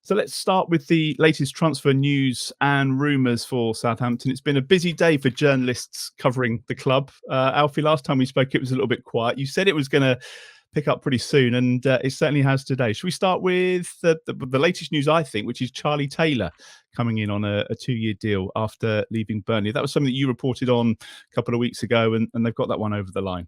So let's start with the latest transfer news and rumours for Southampton. It's been a busy day for journalists covering the club. Alfie, last time we spoke, it was a little bit quiet. You said it was going to pick up pretty soon, and it certainly has today. Should we start with the latest news, I think, which is Charlie Taylor coming in on a 2-year deal after leaving Burnley? That was something that you reported on a couple of weeks ago, and they've got that one over the line.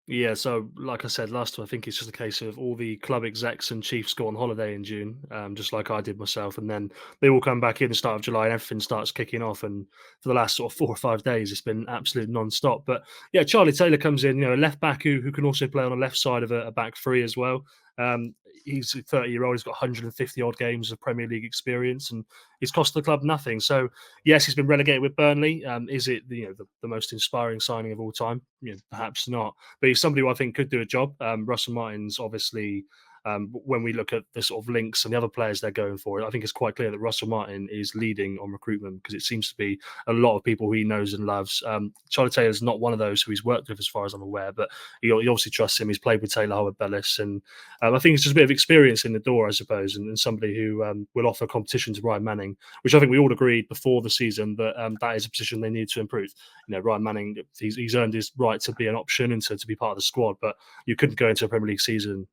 Yeah, so like I said last time, I think it's just a case of all the club execs and chiefs go on holiday in June, just like I did myself, and then they all come back in the start of July, and everything starts kicking off. And for the last sort of 4 or 5 days, it's been absolute non-stop. But yeah, Charlie Taylor comes in, a left back who can also play on the left side of a back three as well. He's a 30-year-old. He's got 150 odd games of Premier League experience, and he's cost the club nothing. So yes, he's been relegated with Burnley. Is it the most inspiring signing of all time? Perhaps not. But he's somebody who I think could do a job. Russell Martin's obviously, when we look at the sort of links and the other players they're going for, I think it's quite clear that Russell Martin is leading on recruitment because it seems to be a lot of people who he knows and loves. Charlie Taylor's not one of those who he's worked with, as far as I'm aware, but he obviously trusts him. He's played with Taylor Howard-Bellis, and I think it's just a bit of experience in the door, I suppose, and somebody who will offer competition to Ryan Manning, which I think we all agreed before the season that that is a position they need to improve. Ryan Manning, he's earned his right to be an option and to be part of the squad, but you couldn't go into a Premier League season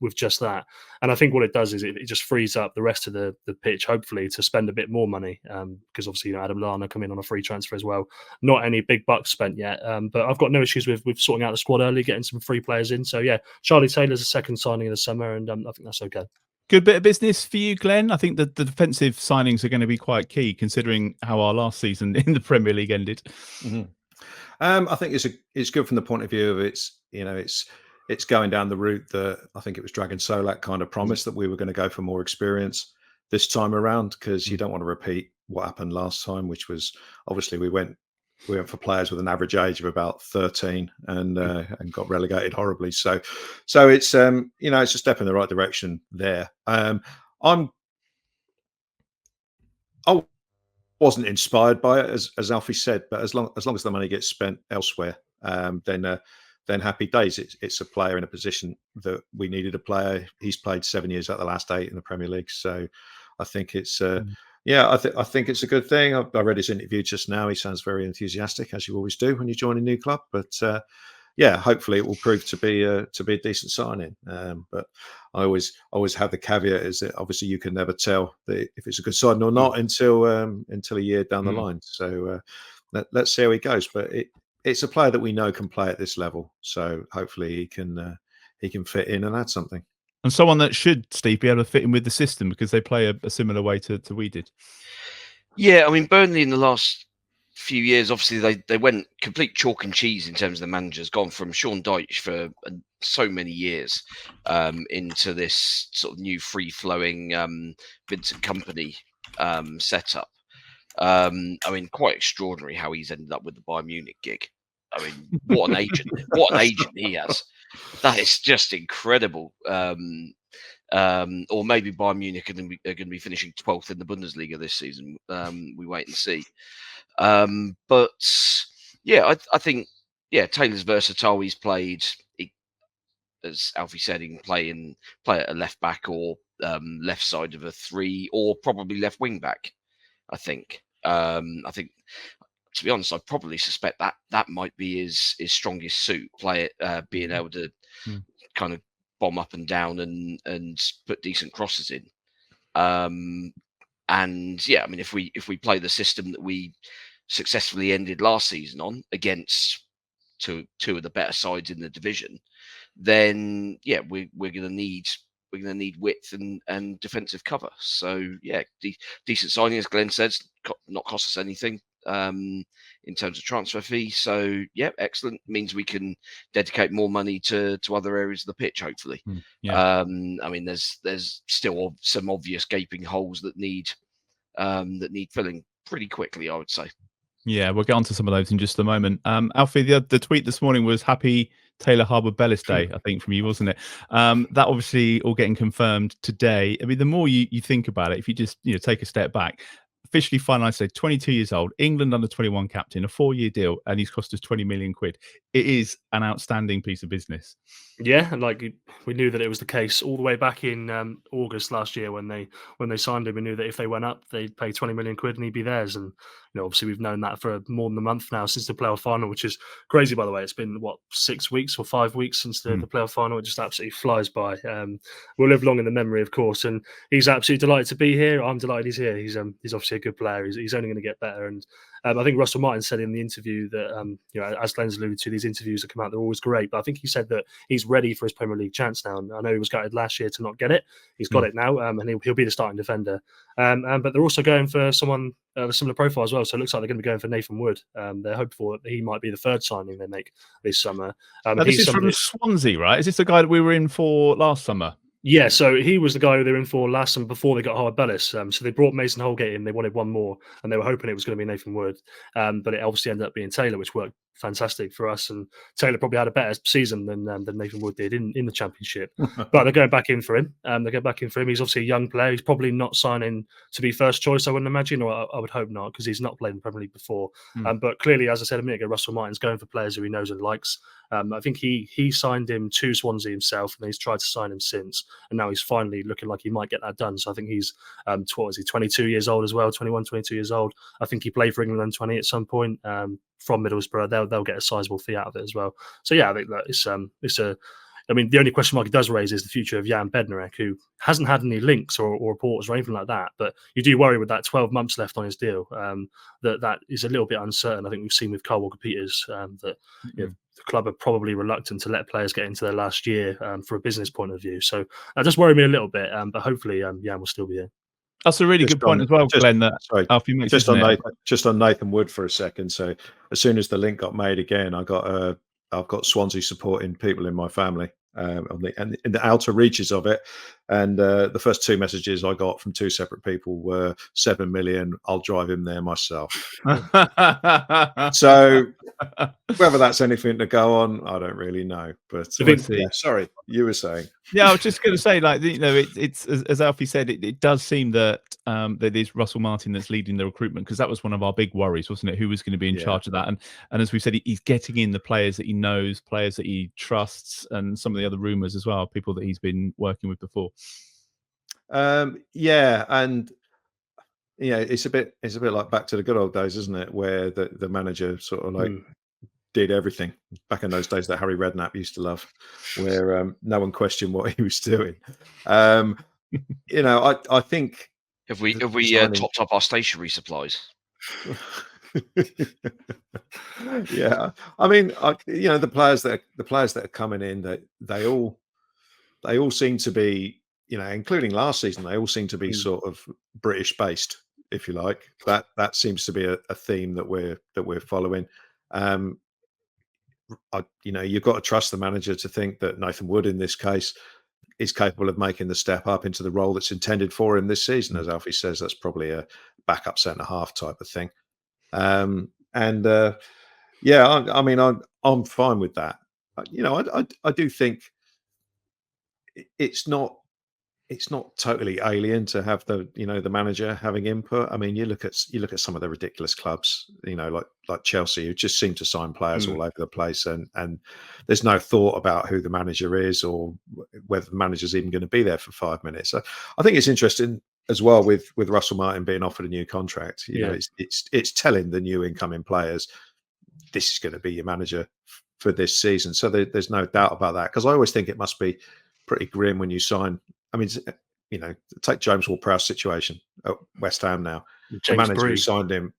with just that. And I think what it does is it just frees up the rest of the pitch, hopefully, to spend a bit more money, because obviously Adam Lallana come in on a free transfer as well. Not any big bucks spent yet, but I've got no issues with sorting out the squad early, getting some free players in. So yeah, Charlie Taylor's a second signing of the summer, and I think that's okay. Good bit of business for you, Glenn. I think that the defensive signings are going to be quite key, considering how our last season in the Premier League ended. Mm-hmm. I think it's good from the point of view of it's going down the route that I think it was Dragon Solak kind of promised that we were going to go for more experience this time around, because you don't want to repeat what happened last time, which was obviously we went for players with an average age of about 13 and got relegated horribly. So it's it's a step in the right direction there. I wasn't inspired by it, as Alfie said, but as long as the money gets spent elsewhere, then happy days. It's a player in a position that we needed a player. He's played 7 years out of the last 8 in the Premier League, so I think it's I think it's a good thing. I read his interview just now. He sounds very enthusiastic, as you always do when you join a new club. But hopefully it will prove to be a decent signing. But I always have the caveat is that obviously you can never tell if it's a good signing or not until a year down the line. So let's see how he goes. But it's a player that we know can play at this level. So hopefully he can fit in and add something. And someone that should, Steve, be able to fit in with the system because they play a similar way to we did. Yeah, I mean, Burnley in the last few years, obviously they went complete chalk and cheese in terms of the managers, gone from Sean Dyche for so many years into this sort of new free-flowing Vincent Kompany setup. I mean, quite extraordinary how he's ended up with the Bayern Munich gig. I mean, what an agent! What an agent he has. That is just incredible. Or maybe Bayern Munich are going to be finishing 12th in the Bundesliga this season. We wait and see. But yeah, I think Taylor's versatile. He's played, as Alfie said, he can play at a left back or left side of a 3, or probably left wing back. I think. To be honest, I probably suspect that might be his strongest suit. Play it, being able to kind of bomb up and down and put decent crosses in. And yeah, I mean, if we play the system that we successfully ended last season on against two of the better sides in the division, then yeah, we're going to need width and defensive cover. So yeah, decent signing, as Glenn says, not cost us anything in terms of transfer fee. So yeah, excellent. Means we can dedicate more money to other areas of the pitch, hopefully. I mean, there's still some obvious gaping holes that need filling pretty quickly, I would say. Yeah, we'll get on to some of those in just a moment. Alfie, the tweet this morning was happy Taylor Howard-Bellis Day, I think, from you, wasn't it? That obviously all getting confirmed today. I mean, the more you think about it, if you just take a step back, officially finalised today, 22 years old, England under 21 captain, a 4-year deal, and he's cost us 20 million quid. it is an outstanding piece of business. Yeah, and we knew that it was the case all the way back in August last year when they signed him. We knew that if they went up, they'd pay 20 million quid and he'd be theirs. And obviously we've known that for more than a month now since the playoff final, which is crazy. By the way, it's been 6 weeks or 5 weeks since the playoff final. It just absolutely flies by. We'll live long in the memory, of course. And he's absolutely delighted to be here. I'm delighted he's here. He's obviously a good player. He's only going to get better. And I think Russell Martin said in the interview that as Glen's alluded to, these interviews that come out, they're always great. But I think he said that he's ready for his Premier League chance now. And I know he was gutted last year to not get it. He's got it now, and he'll be the starting defender. But they're also going for someone of a similar profile as well. So it looks like they're going to be going for Nathan Wood. They're hopeful that he might be the third signing they make this summer. This is from Swansea, right? Is this the guy that we were in for last summer? Yeah, so he was the guy who they were in for last summer before they got hired Bellis. So they brought Mason Holgate in. They wanted one more, and they were hoping it was going to be Nathan Wood. But it obviously ended up being Taylor, which worked fantastic for us. And Taylor probably had a better season than Nathan Wood did in the Championship. But they're going back in for him. He's obviously a young player. He's probably not signing to be first choice, I wouldn't imagine, or I would hope not, because he's not played in the Premier League before. But clearly, as I said a minute ago, Russell Martin's going for players who he knows and likes. I think he signed him to Swansea himself, and he's tried to sign him since. And now he's finally looking like he might get that done. So I think he's 22 years old as well, 21, 22 years old. I think he played for England under 20 at some point from Middlesbrough. They'll get a sizable fee out of it as well. So yeah, I think that the only question mark it does raise is the future of Jan Bednarek, who hasn't had any links or reports or anything like that. But you do worry with that 12 months left on his deal, that is a little bit uncertain. I think we've seen with Kyle Walker-Peters that the club are probably reluctant to let players get into their last year for a business point of view. So that does worry me a little bit, but hopefully Jan will still be here. That's a really good point as well, Glen. Alfie makes just on Nathan Wood for a second. So as soon as the link got made again, I've got Swansea supporting people in my family in the outer reaches of it. And the first 2 messages I got from 2 separate people were 7 million. I'll drive him there myself. So whether that's anything to go on, I don't really know. But sorry, you were saying. Yeah, I was just going to say, it's as Alfie said, it does seem that it is Russell Martin that's leading the recruitment, because that was one of our big worries, wasn't it? Who was going to be in charge of that? And as we said, he's getting in the players that he knows, players that he trusts, and some of the other rumours as well, people that he's been working with before. And it's a bit like back to the good old days, isn't it? Where the manager sort of did everything back in those days that Harry Redknapp used to love, where no one questioned what he was doing. I think have we topped up our stationery supplies? Yeah, I mean, the players that are coming in, they all seem to be, including last season, they all seem to be sort of British based, if you like. That seems to be a theme that we're following. You've got to trust the manager to think that Nathan Wood, in this case, is capable of making the step up into the role that's intended for him this season. As Alfie says, that's probably a backup centre half type of thing. I'm fine with that. I do think it's not totally alien to have the manager having input. I mean, you look at some of the ridiculous clubs, like Chelsea, who just seem to sign players all over the place, and there's no thought about who the manager is or whether the manager's even going to be there for 5 minutes. So I think it's interesting as well with Russell Martin being offered a new contract. It's telling the new incoming players this is going to be your manager for this season. So there's no doubt about that, because I always think it must be pretty grim when you sign. I mean, take James Ward-Prowse situation at West Ham now. The manager who signed him,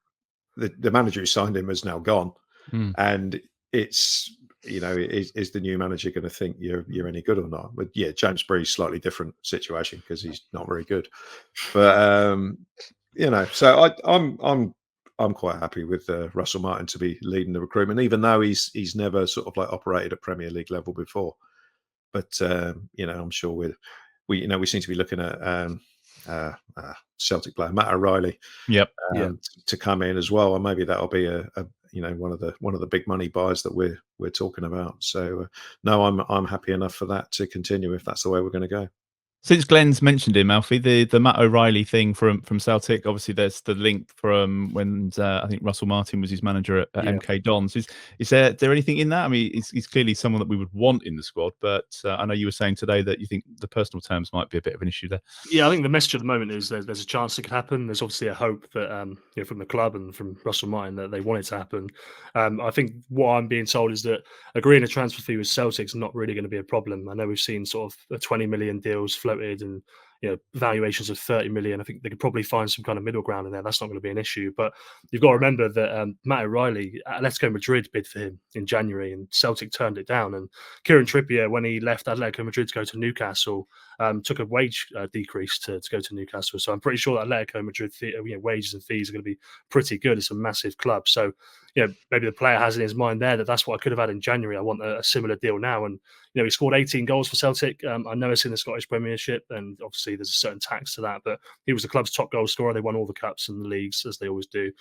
the manager who signed him is now gone, and it's is the new manager going to think you're any good or not? But yeah, James Bree's slightly different situation because he's not very good. But so I'm quite happy with Russell Martin to be leading the recruitment, even though he's never sort of operated at Premier League level before. But I'm sure we seem to be looking at Celtic player Matt O'Reilly, to come in as well, and maybe that'll be a one of the big money buys that we're talking about. So no, I'm happy enough for that to continue if that's the way we're going to go. Since Glen's mentioned him, Alfie, the Matt O'Reilly thing from Celtic, obviously there's the link from when I think Russell Martin was his manager at MK Dons. Is there anything in that? I mean, he's clearly someone that we would want in the squad, but I know you were saying today that you think the personal terms might be a bit of an issue there. Yeah, I think the message at the moment is there's a chance it could happen. There's obviously a hope that from the club and from Russell Martin that they want it to happen. I think what I'm being told is that agreeing a transfer fee with Celtic's not really going to be a problem. I know we've seen sort of 20 million deals floated and valuations of 30 million. I think they could probably find some kind of middle ground in there. That's not going to be an issue. But you've got to remember that Matt O'Reilly, Atletico Madrid bid for him in January and Celtic turned it down. And Kieran Trippier, when he left Atletico Madrid to go to Newcastle, took a wage decrease to go to Newcastle. So I'm pretty sure that Atletico Madrid wages and fees are going to be pretty good. It's a massive club. So maybe the player has in his mind there that's what I could have had in January. I want a similar deal now. And he scored 18 goals for Celtic. I know it's in the Scottish Premiership, and obviously there's a certain tax to that, but he was the club's top goal scorer. They won all the cups and the leagues, as they always do.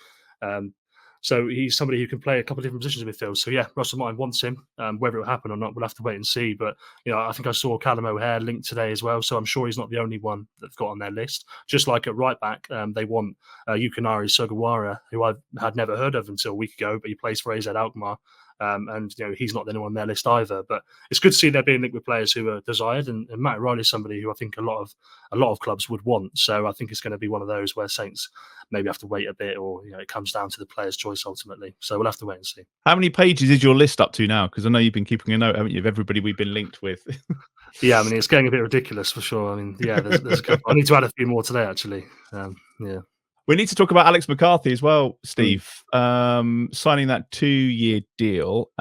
So he's somebody who can play a couple of different positions in midfield. So yeah, Russell Martin wants him. Whether it will happen or not, we'll have to wait and see. But I think I saw Callum O'Hare linked today as well. So I'm sure he's not the only one they've got on their list. Just like at right back, they want Yukinari Sugawara, who I had never heard of until a week ago, but he plays for AZ Alkmaar. And he's not the only one on their list either. But it's good to see they're being linked with players who are desired. And Matt O'Reilly is somebody who I think a lot of clubs would want. So I think it's going to be one of those where Saints maybe have to wait a bit, or it comes down to the player's choice ultimately. So we'll have to wait and see. How many pages is your list up to now? Because I know you've been keeping a note, haven't you, of everybody we've been linked with? Yeah, I mean, it's getting a bit ridiculous for sure. I mean, yeah, there's a couple. I need to add a few more today, actually. Yeah. We need to talk about Alex McCarthy as well, Steve. Signing that 2-year deal.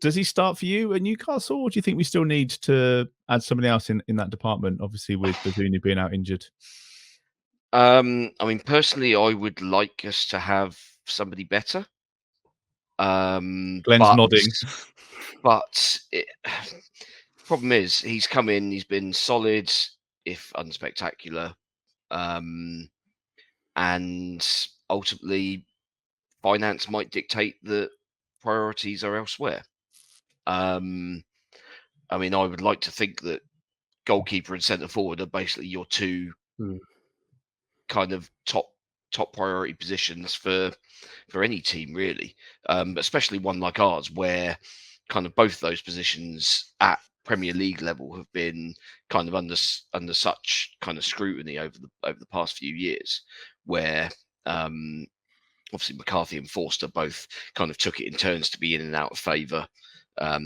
Does he start for you at Newcastle, or do you think we still need to add somebody else in that department, obviously with Bazunu being out injured? I mean, personally, I would like us to have somebody better. Glenn's nodding. But problem is, he's come in, he's been solid, if unspectacular. And ultimately, finance might dictate that priorities are elsewhere. I mean, I would like to think that goalkeeper and centre forward are basically your two kind of top priority positions for any team, really. But especially one like ours, where kind of both those positions at Premier League level have been kind of under such kind of scrutiny over the past few years, where obviously McCarthy and Forster both kind of took it in turns to be in and out of favour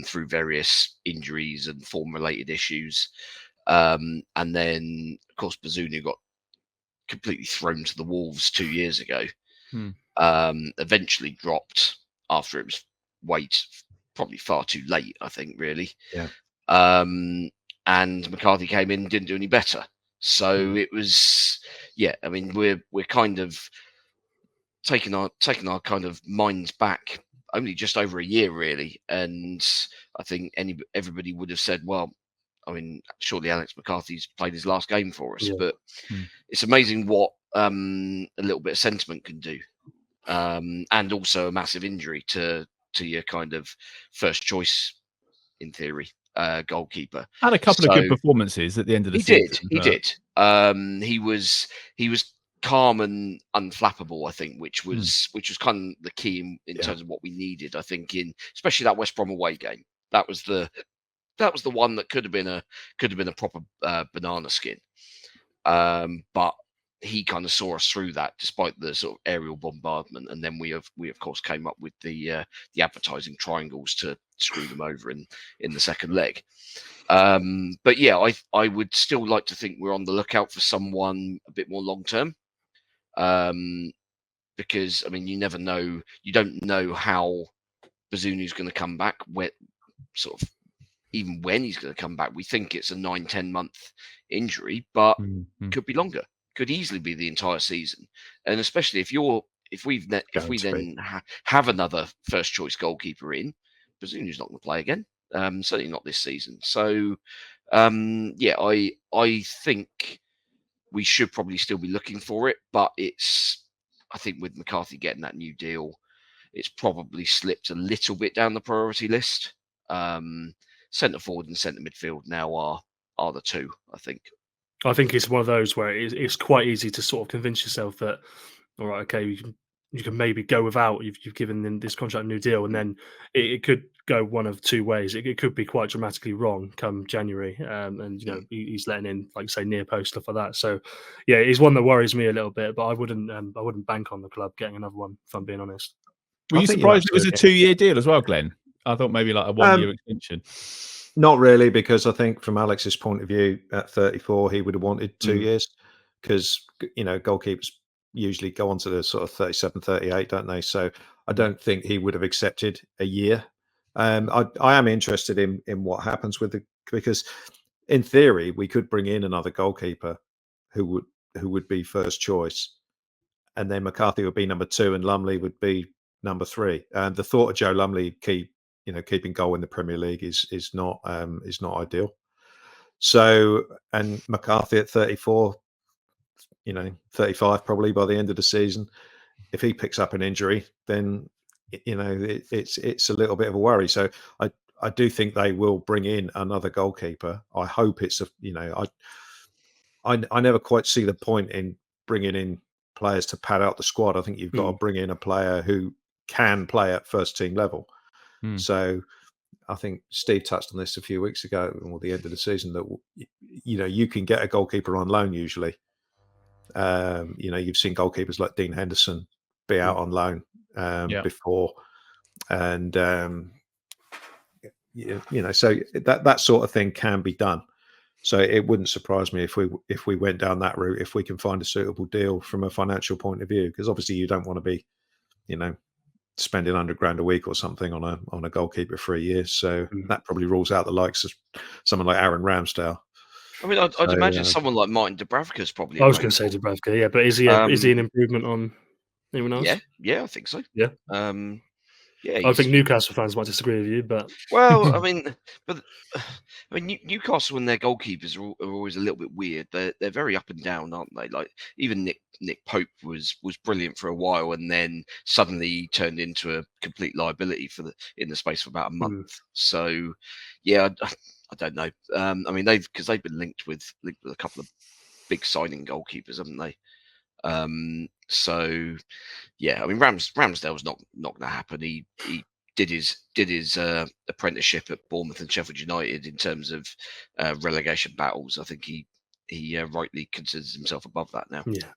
through various injuries and form-related issues. And then, of course, Bazunu got completely thrown to the wolves 2 years ago. Eventually dropped after it was probably far too late, I think, really. Yeah. And McCarthy came in and didn't do any better. So it was, I mean, we're kind of taking our kind of minds back only just over a year, really. And I think everybody would have said, well, I mean, surely Alex McCarthy's played his last game for us. But it's amazing what a little bit of sentiment can do. And also a massive injury to your kind of first choice, in theory, goalkeeper. Had a couple of good performances at the end of the season. He did. He was calm and unflappable, I think, which was kind of the key in terms of what we needed. I think especially that West Brom away game. That was the one that could have been a proper banana skin. But he kind of saw us through that, despite the sort of aerial bombardment, and then we of course came up with the advertising triangles to screw them over in the second leg. But yeah, I would still like to think we're on the lookout for someone a bit more long term, because I mean, you never know. You don't know how Bazunu's going to come back. Even when he's going to come back, we think it's a 9-10 month injury, but could be longer. Could easily be the entire season, and especially if we then have another first choice goalkeeper in, Bazunu's not going to play again. Certainly not this season. So I think we should probably still be looking for it, but I think with McCarthy getting that new deal, it's probably slipped a little bit down the priority list. Centre forward and centre midfield now are the two, I think. I think it's one of those where it's quite easy to sort of convince yourself that, all right, okay, you can maybe go without. You've given them this contract a new deal, and then it could go one of two ways. It could be quite dramatically wrong come January, and he's letting in, like say, near post stuff like that. So yeah, it's one that worries me a little bit. But I wouldn't bank on the club getting another one, if I'm being honest. Were you surprised it was a 2-year deal as well, Glenn? I thought maybe like a 1-year extension. Not really, because I think from Alex's point of view, at 34, he would have wanted 2 years, because goalkeepers usually go on to the sort of 37, 38, don't they? So I don't think he would have accepted a year. I am interested in what happens with because in theory we could bring in another goalkeeper who would be first choice, and then McCarthy would be number 2 and Lumley would be number 3. And the thought of Joe Lumley keeping goal in the Premier League is not ideal. So, and McCarthy at 34, 35 probably by the end of the season, if he picks up an injury, then it's a little bit of a worry. So I do think they will bring in another goalkeeper. I hope it's I never quite see the point in bringing in players to pad out the squad. I think you've got to bring in a player who can play at first team level. So I think Steve touched on this a few weeks ago, or the end of the season, that you can get a goalkeeper on loan usually. You've seen goalkeepers like Dean Henderson be out on loan before, and so that sort of thing can be done. So it wouldn't surprise me if we went down that route, if we can find a suitable deal from a financial point of view, because obviously you don't want to be, spending $100,000 a week or something on a goalkeeper for a year. So that probably rules out the likes of someone like Aaron Ramsdale. I mean, I'd imagine someone like Martin Dubravka is probably. I was going to say Dubravka, yeah, but is he an improvement on anyone else? Yeah, I think so. Yeah, I think Newcastle fans might disagree with you, but well, I mean, Newcastle and their goalkeepers are always a little bit weird. They're very up and down, aren't they? Like even Nick Pope was brilliant for a while, and then suddenly turned into a complete liability in the space of about a month. So, yeah, I don't know. I mean, they've been linked with a couple of big signing goalkeepers, haven't they? So yeah, I mean, Ramsdale's not going to happen. He did his apprenticeship at Bournemouth and Sheffield United in terms of relegation battles. I think he rightly considers himself above that now. Yeah.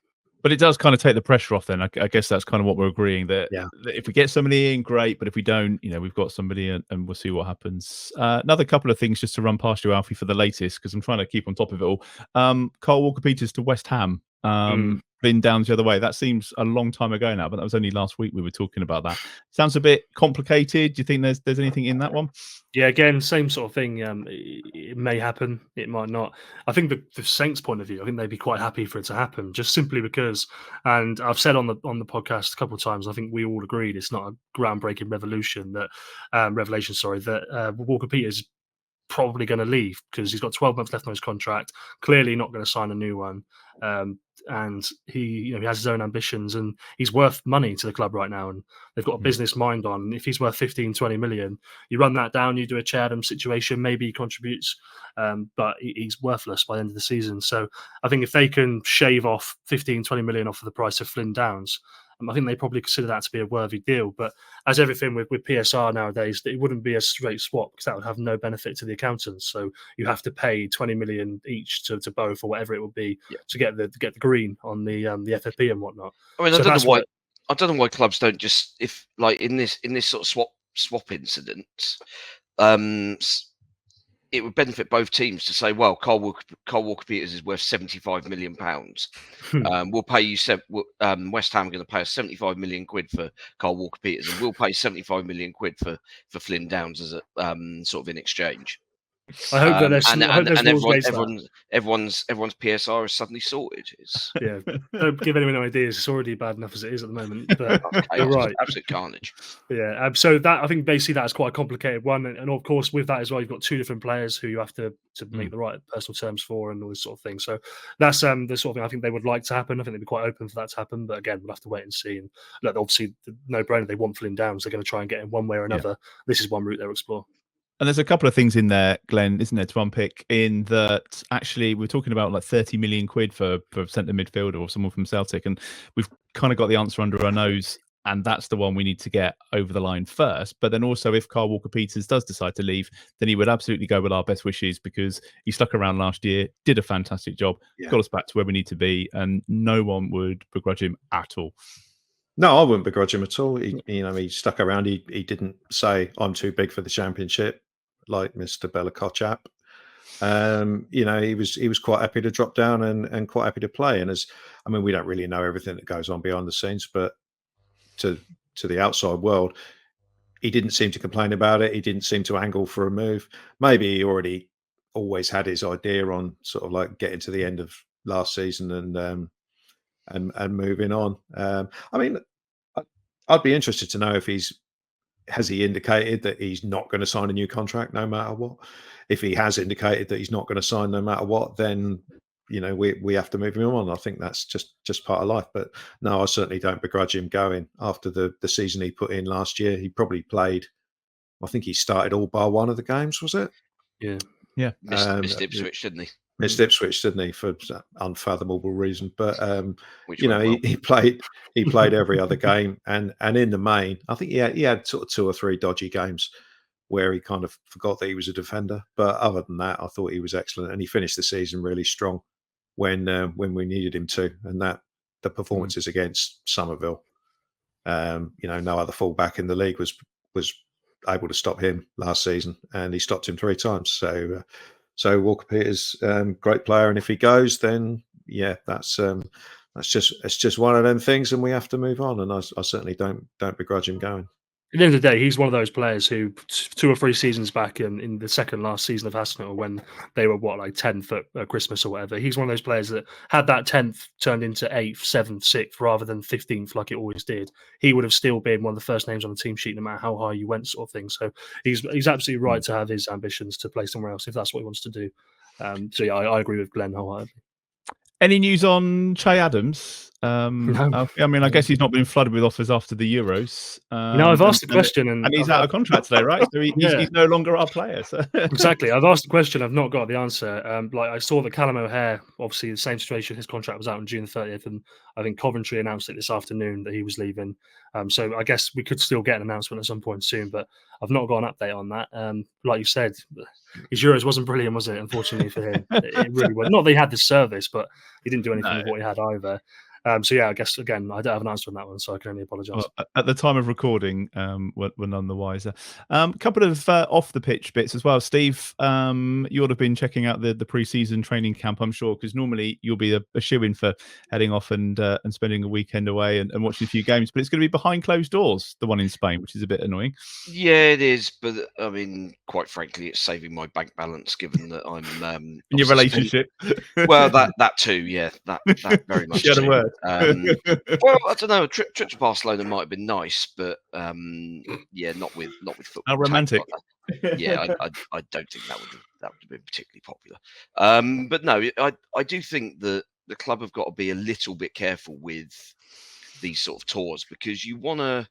But it does kind of take the pressure off then. I guess that's kind of what we're agreeing, that if we get somebody in, great. But if we don't, we've got somebody and we'll see what happens. Another couple of things just to run past you, Alfie, for the latest, because I'm trying to keep on top of it all. Carl Walker-Peters to West Ham. Been down the other way. That seems a long time ago now, but that was only last week we were talking about that. Sounds a bit complicated. Do you think there's anything in that one? Yeah, again, same sort of thing. It may happen, it might not. I think the Saints' point of view, I think they'd be quite happy for it to happen, just simply because, and I've said on the podcast a couple of times, I think we all agreed it's not a groundbreaking revelation that Walker-Peters probably going to leave because he's got 12 months left on his contract, clearly not going to sign a new one, and he has his own ambitions, and he's worth money to the club right now, and they've got a business mind on. If he's worth 15-20 million, you run that down, you do a Chatham situation, maybe he contributes, but he's worthless by the end of the season. So I think if they can shave off 15-20 million off of the price of Flynn Downs, I think they probably consider that to be a worthy deal. But as everything with PSR nowadays, it wouldn't be a straight swap because that would have no benefit to the accountants. So you have to pay 20 million each to both or whatever it would be to get the green on the FFP and whatnot. I mean, I don't know why clubs don't just, if like in this sort of swap incident, it would benefit both teams to say, well, Carl Walker-Peters is worth £75 million. We'll pay you. West Ham are going to pay us 75 million quid for Carl Walker-Peters, and we'll pay 75 million quid for Flynn Downs as a sort of in exchange. I hope that everyone's PSR is suddenly sorted. Yeah, don't give anyone ideas. It's already bad enough as it is at the moment. But you're right, absolute carnage. Yeah, so that I think they see that as quite a complicated one, and of course with that as well, you've got two different players who you have to make the right personal terms for, and all this sort of thing. So that's the sort of thing I think they would like to happen. I think they'd be quite open for that to happen, but again, we'll have to wait and see. And look, obviously, no brainer. They want Flynn Downs. They're going to try and get him one way or another. This is one route they'll explore. And there's a couple of things in there, Glenn, isn't there, to unpick, in that actually we're talking about like 30 million quid for centre midfielder or someone from Celtic, and we've kind of got the answer under our nose, and that's the one we need to get over the line first. But then also, if Carl Walker-Peters does decide to leave, then he would absolutely go with our best wishes, because he stuck around last year, did a fantastic job, got us back to where we need to be, and no one would begrudge him at all. No, I wouldn't begrudge him at all. He stuck around. He didn't say, I'm too big for the Championship, like Mr. Bella-Kotchap. He was quite happy to drop down and quite happy to play. And we don't really know everything that goes on behind the scenes, but to the outside world, he didn't seem to complain about it. He didn't seem to angle for a move. Maybe he already always had his idea on sort of like getting to the end of last season and moving on. I'd be interested to know if has he indicated that he's not going to sign a new contract no matter what? If he has indicated that he's not going to sign no matter what, then we have to move him on. I think that's just part of life. But no, I certainly don't begrudge him going after the season he put in last year. He probably played. I think he started all bar one of the games. Was it? Yeah. Missed Ipswich, didn't he? Missed Ipswich, didn't he, for unfathomable reason? But he played every other game, and in the main, I think he had sort of 2 or 3 dodgy games where he kind of forgot that he was a defender. But other than that, I thought he was excellent, and he finished the season really strong when we needed him to. And that the performances against Somerville, no other fullback in the league was able to stop him last season, and he stopped him 3 times. So Walker-Peters, great player, and if he goes, then that's just one of them things, and we have to move on. And I certainly don't begrudge him going. At the end of the day, he's one of those players who 2 or 3 seasons back in the second last season of Hasenhüttl, when they were 10th at Christmas or whatever, he's one of those players that had that 10th turned into 8th, 7th, 6th rather than 15th like it always did. He would have still been one of the first names on the team sheet no matter how high you went, sort of thing. So he's absolutely right to have his ambitions to play somewhere else if that's what he wants to do. I agree with Glenn wholeheartedly. Any news on Che Adams? No. I guess he's not been flooded with offers after the Euros. I've asked the question, and he's out of contract today, right? So he's no longer our player. So. Exactly. I've asked the question. I've not got the answer. I saw that Callum O'Hare, obviously the same situation. His contract was out on June 30th, and I think Coventry announced it this afternoon that he was leaving. So I guess we could still get an announcement at some point soon, but I've not got an update on that. Like you said, his Euros wasn't brilliant, was it? Unfortunately for him, it really was. Not that he had the service, but he didn't do anything with what he had either. I guess, again, I don't have an answer on that one, so I can only apologise. Well, at the time of recording, we're none the wiser. A couple of off-the-pitch bits as well. Steve, you would have been checking out the pre-season training camp, I'm sure, because normally you'll be a shoo-in for heading off and spending a weekend away and watching a few games, but it's going to be behind closed doors, the one in Spain, which is a bit annoying. Yeah, it is, but quite frankly, it's saving my bank balance, given that I'm in your relationship. Well, that too, yeah, that very much. Share a word. Well, I don't know. A trip to Barcelona might have been nice, but not with football. How romantic. Yeah, I don't think that would have been particularly popular. But no, I do think that the club have got to be a little bit careful with these sort of tours, because you want to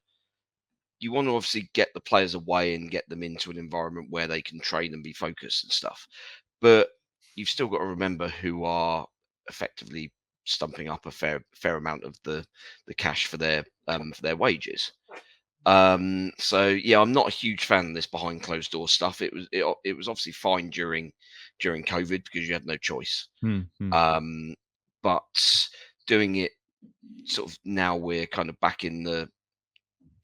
obviously get the players away and get them into an environment where they can train and be focused and stuff. But you've still got to remember who are effectively stumping up a fair amount of the cash for their wages. I'm not a huge fan of this behind closed door stuff. It was obviously fine during COVID because you had no choice. But doing it sort of now we're kind of back in the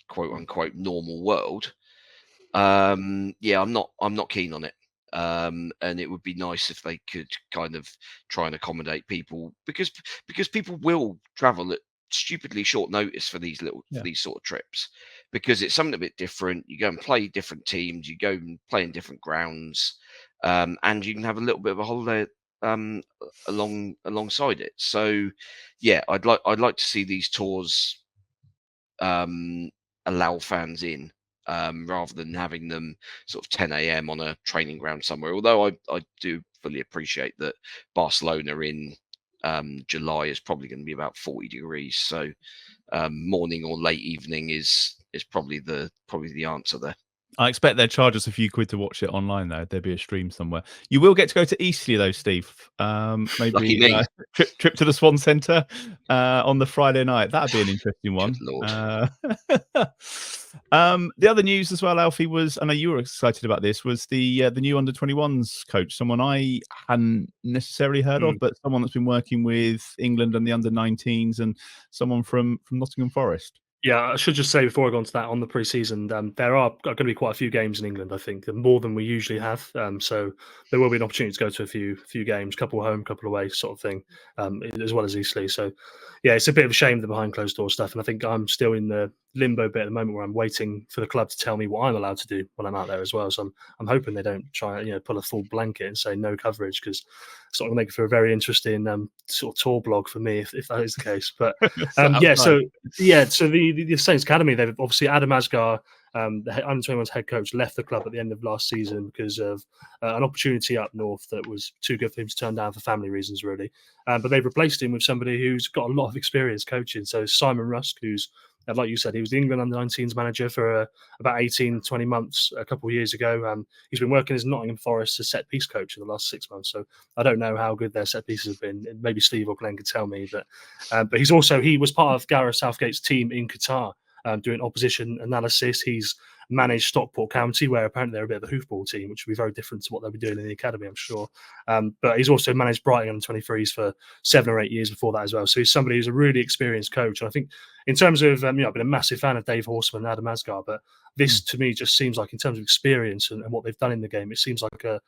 quote unquote normal world. I'm not keen on it. And it would be nice if they could kind of try and accommodate people, because people will travel at stupidly short notice for these sort of trips, because it's something a bit different. You go and play different teams, you go and play in different grounds, and you can have a little bit of a holiday alongside it. So yeah, I'd like to see these tours allow fans in, rather than having them sort of 10 a.m. on a training ground somewhere. Although I do fully appreciate that Barcelona in July is probably going to be about 40 degrees. So morning or late evening is probably the answer there. I expect they'll charge us a few quid to watch it online, though. There'll be a stream somewhere. You will get to go to Eastleigh, though, Steve. Lucky Maybe me. trip to the Swan Centre on the Friday night. That'd be an interesting one. Good Lord. The other news as well, Alfie, was, I know you were excited about this, was the new under-21s coach, someone I hadn't necessarily heard of, but someone that's been working with England and the under-19s, and someone from Nottingham Forest. Yeah, I should just say before I go on to that, on the pre-season, there are going to be quite a few games in England, I think, more than we usually have. So there will be an opportunity to go to a few games, couple home, couple away sort of thing, as well as Eastleigh. So, yeah, it's a bit of a shame, the behind closed door stuff. And I think I'm still in the limbo bit at the moment where I'm waiting for the club to tell me what I'm allowed to do when I'm out there as well. So I'm hoping they don't try, pull a full blanket and say no coverage, because it's not going to make it for a very interesting sort of tour blog for me if that is the case. But so the Saints Academy, they've obviously Adam Asghar, the under-21s head coach, left the club at the end of last season because of an opportunity up north that was too good for him to turn down for family reasons, really. But they've replaced him with somebody who's got a lot of experience coaching. So Simon Rusk, who's, like you said, he was the England under-19s manager for about 18, 20 months a couple of years ago. He's been working as Nottingham Forest as set-piece coach in the last 6 months. So I don't know how good their set-pieces have been. Maybe Steve or Glen could tell me. But he was part of Gareth Southgate's team in Qatar, doing opposition analysis. He's managed Stockport County, where apparently they're a bit of a hoofball team, which would be very different to what they'll be doing in the academy, I'm sure. But he's also managed Brighton under 23s for 7 or 8 years before that as well. So he's somebody who's a really experienced coach. And I think in terms of, I've been a massive fan of Dave Horseman and Adam Asghar, but this to me just seems like, in terms of experience and what they've done in the game, it seems like a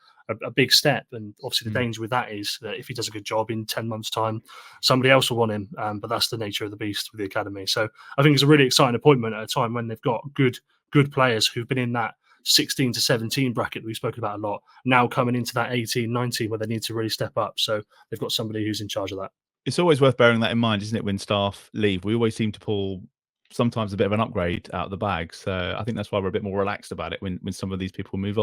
big step. And obviously the danger with that is that if he does a good job in 10 months' time, somebody else will want him. But that's the nature of the beast with the academy. So I think it's a really exciting appointment at a time when they've got good players who've been in that 16 to 17 bracket that we've spoken about a lot, now coming into that 18, 19 where they need to really step up. So they've got somebody who's in charge of that. It's always worth bearing that in mind, isn't it? When staff leave, we always seem to pull sometimes a bit of an upgrade out of the bag. So I think that's why we're a bit more relaxed about it when some of these people move on.